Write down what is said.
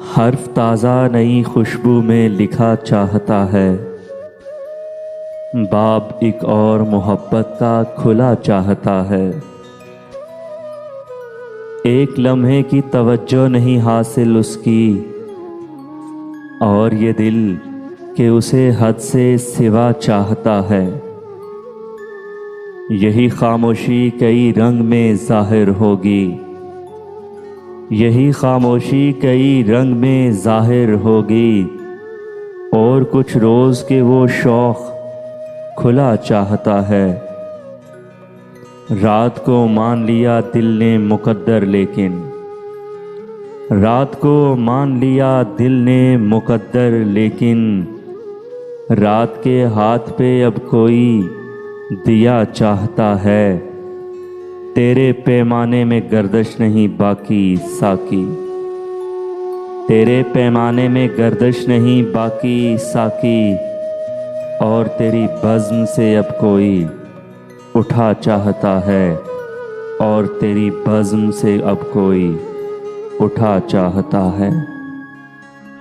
हर्फ ताज़ा नई खुशबू में लिखा चाहता है। बाब एक और मोहब्बत का खुला चाहता है। एक लम्हे की तवज्जो नहीं हासिल उसकी, और ये दिल कि उसे हद से सिवा चाहता है। यही खामोशी कई रंग में ज़ाहिर होगी, यही खामोशी कई रंग में ज़ाहिर होगी। और कुछ रोज़ के वो शौक़ खुला चाहता है। रात को मान लिया दिल ने मुकद्दर, लेकिन रात को मान लिया दिल ने मुकद्दर, लेकिन रात के हाथ पे अब कोई दिया चाहता है। तेरे पैमाने में गर्दिश नहीं बाकी साकी, तेरे पैमाने में गर्दिश नहीं बाकी साकी। और तेरी बज़्म से अब कोई उठा चाहता है, और तेरी बज़्म से अब कोई उठा चाहता है।